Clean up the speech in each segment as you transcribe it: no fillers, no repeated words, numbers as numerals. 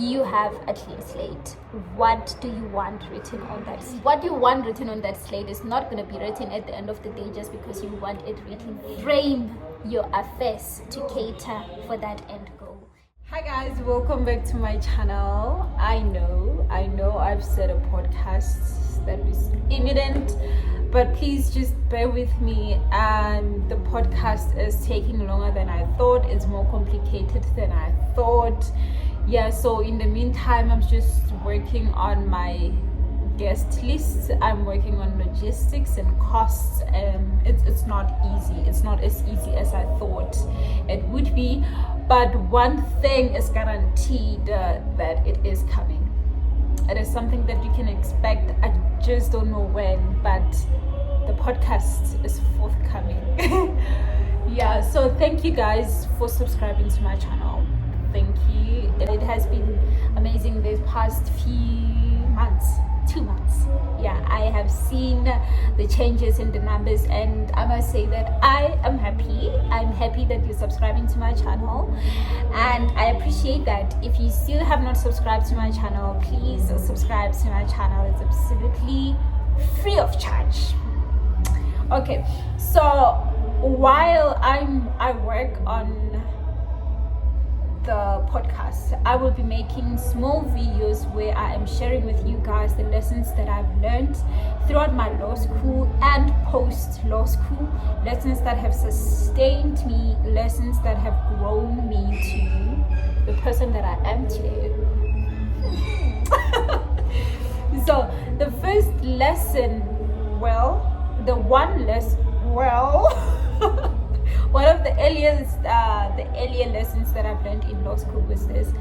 you have a clean slate. What do you want written on that? What you want written on that slate is not going to be written at the end of the day just because you want it written. Frame your affairs to cater for that end goal. Hi guys, welcome back to my channel. I know I've said a podcast that was imminent, but please just bear with me. And the podcast is taking longer than I thought. It's more complicated than I thought. Yeah, so in the meantime, I'm just working on my guest list. I'm working on logistics and costs, and it's not easy. It's not as easy as I thought it would be, but one thing is guaranteed, that it is coming. It is something that you can expect. I just don't know when, but the podcast is forthcoming. Yeah, so thank you guys for subscribing to my channel. Thank you. It has been amazing these past few months. 2 months. Yeah, I have seen the changes in the numbers, and I must say that I am happy. I'm happy that you're subscribing to my channel, and I appreciate that. If you still have not subscribed to my channel, please subscribe to my channel. It's absolutely free of charge. Okay, so while I work on the podcast, I will be making small videos where I am sharing with you guys the lessons that I've learned throughout my law school and post law school, lessons that have sustained me, lessons that have grown me to the person that I am today. So the first lesson, one of the earlier lessons that I've learned in law school was this.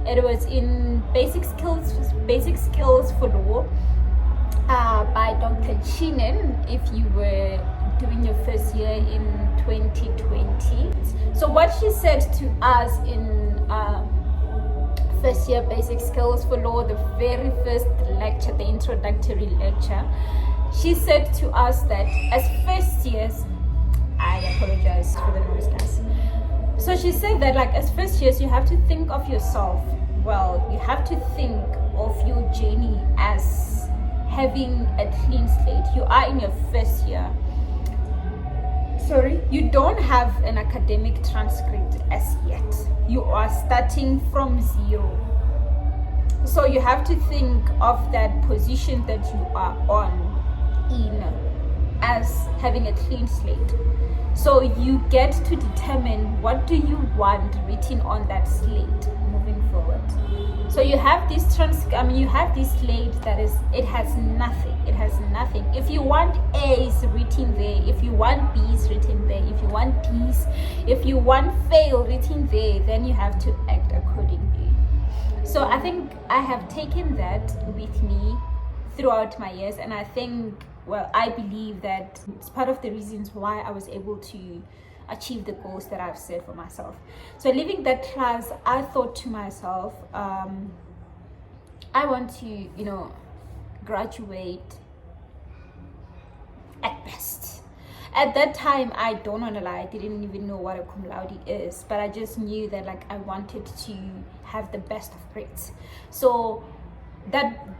It was in Basic Skills for Law by Dr. Chinen, if you were doing your first year in 2020. So what she said to us in first year Basic Skills for Law, the very first lecture, the introductory lecture, she said to us that as first years, I apologize for the noise, guys. So she said that, like, as first years, you have to think of yourself. Well, you have to think of your journey as having a clean slate. You are in your first year. Sorry, you don't have an academic transcript as yet. You are starting from zero. So you have to think of that position that you are on in as having a clean slate. So you get to determine what do you want written on that slate moving forward. So you have this you have this slate that it has nothing. If you want A's written there, if you want B's written there, if you want D's, if you want fail written there, then you have to act accordingly. So I think I have taken that with me throughout my years, and I believe that it's part of the reasons why I was able to achieve the goals that I've set for myself. So leaving that class, I thought to myself, I want to, graduate at best. At that time, I don't want to lie, I didn't even know what a cum laude is, but I just knew that, like, I wanted to have the best of grades. So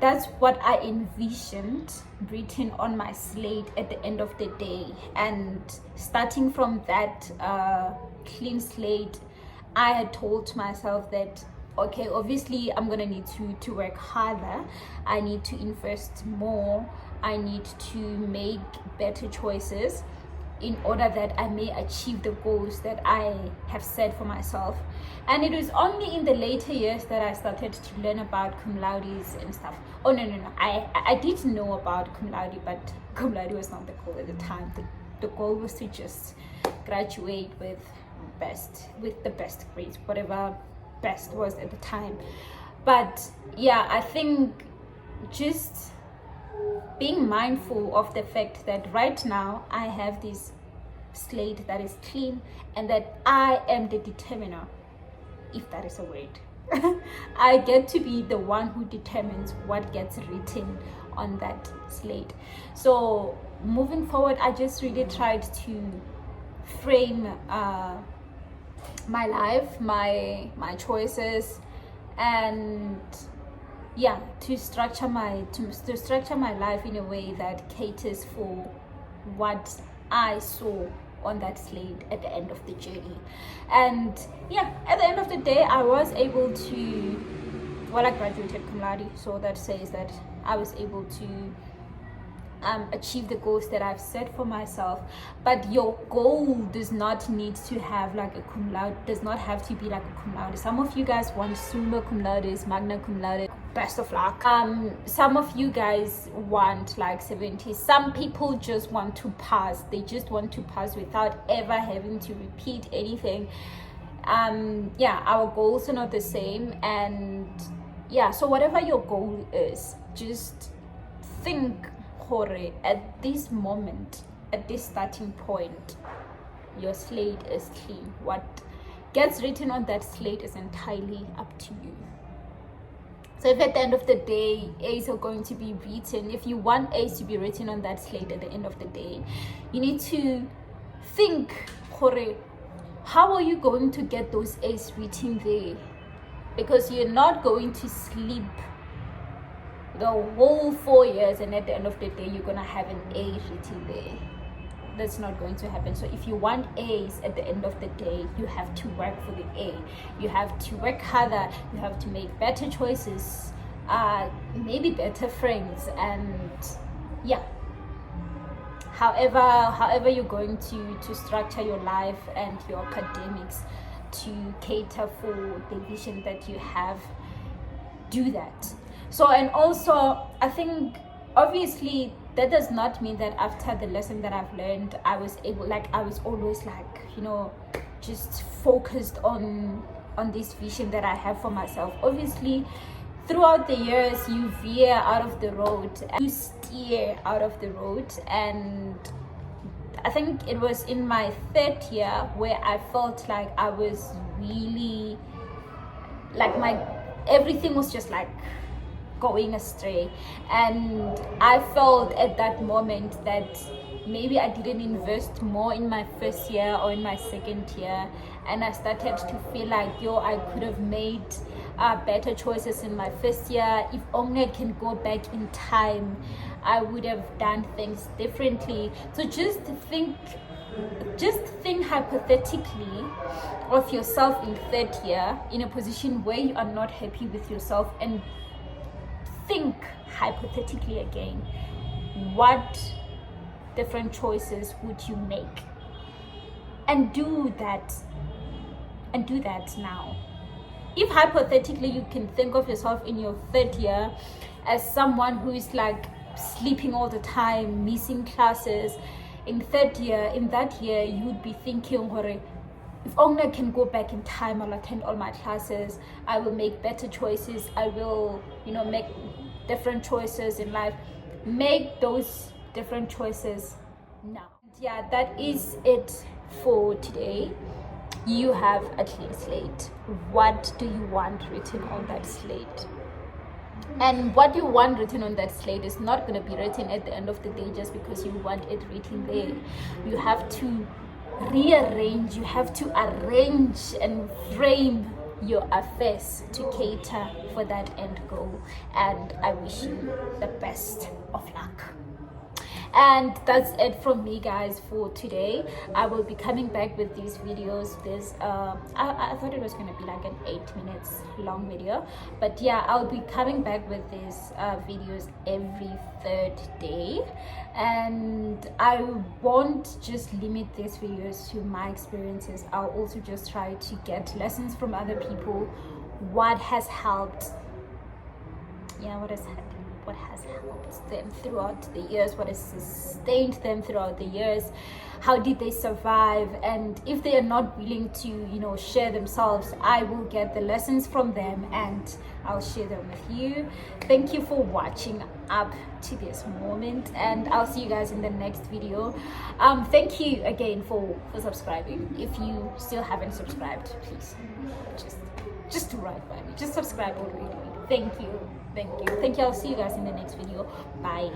that's what I envisioned written on my slate at the end of the day. And starting from that clean slate, I had told myself that, okay, obviously I'm gonna need to work harder. I need to invest more. I need to make better choices in order that I may achieve the goals that I have set for myself. And it was only in the later years that I started to learn about cum laudes and stuff. Oh, no. I did know about cum laude, but cum laude was not the goal at the time. The goal was to just graduate with the best grades, whatever best was at the time. But yeah, I think just being mindful of the fact that right now I have this slate that is clean, and that I am the determiner, if that is a word. I get to be the one who determines what gets written on that slate. So moving forward, I just really tried to frame my life, my choices, and yeah, to structure my life in a way that caters for what I saw on that slate at the end of the journey. And yeah, at the end of the day, I was able to, well, I graduated cum laude, so that says that I was able to achieve the goals that I've set for myself. But your goal does not need to have like a cum laude, does not have to be like a cum laude. Some of you guys want summa cum laude, magna cum laude, best of luck. Some of you guys want like 70. Some people just want to pass. They just want to pass without ever having to repeat anything. Yeah, our goals are not the same. And yeah, so whatever your goal is, just think, at this moment, at this starting point, your slate is clean. What gets written on that slate is entirely up to you. So if at the end of the day A's are going to be written, if you want A's to be written on that slate at the end of the day, you need to think, how are you going to get those A's written there? Because you're not going to sleep the whole 4 years and at the end of the day you're gonna have an A written there. That's not going to happen. So if you want A's at the end of the day, you have to work for the A. You have to work harder. You have to make better choices, maybe better friends, and yeah. However you're going to structure your life and your academics to cater for the vision that you have, do that. So, and also, I think, obviously, that does not mean that after the lesson that I've learned, I was always like, just focused on this vision that I have for myself. Obviously, throughout the years, you veer out of the road, you steer out of the road. And I think it was in my 3rd year where I felt like I was really, like everything was just like going astray. And I felt at that moment that maybe I didn't invest more in my 1st year or in my 2nd year, and I started to feel like I could have made better choices in my 1st year. If only I can go back in time, I would have done things differently. So just think hypothetically of yourself in 3rd year in a position where you are not happy with yourself, and think hypothetically again, what different choices would you make? And do that now. If hypothetically you can think of yourself in your 3rd year as someone who is like sleeping all the time, missing classes, in that year you would be thinking, if only I can go back in time, I'll attend all my classes, I will make better choices, I will make different choices in life. Make those different choices now. Yeah, that is it for today. You have a clean slate. What do you want written on that slate? And what you want written on that slate is not going to be written at the end of the day just because you want it written there. You have to rearrange, you have to arrange and frame your affairs to cater for that end goal. And I wish you the best of luck. And that's it from me, guys, for today. I will be coming back with these videos. I thought it was going to be like an 8 minutes long video, but yeah, I'll be coming back with these videos every 3rd day. And I won't just limit these videos to my experiences. I'll also just try to get lessons from other people. What has helped them throughout the years, what has sustained them throughout the years, how did they survive? And if they are not willing to share themselves, I will get the lessons from them and I'll share them with you. Thank you for watching up to this moment, and I'll see you guys in the next video. Thank you again for subscribing. If you still haven't subscribed, please just do right by me, just subscribe already. Thank you. I'll see you guys in the next video. Bye.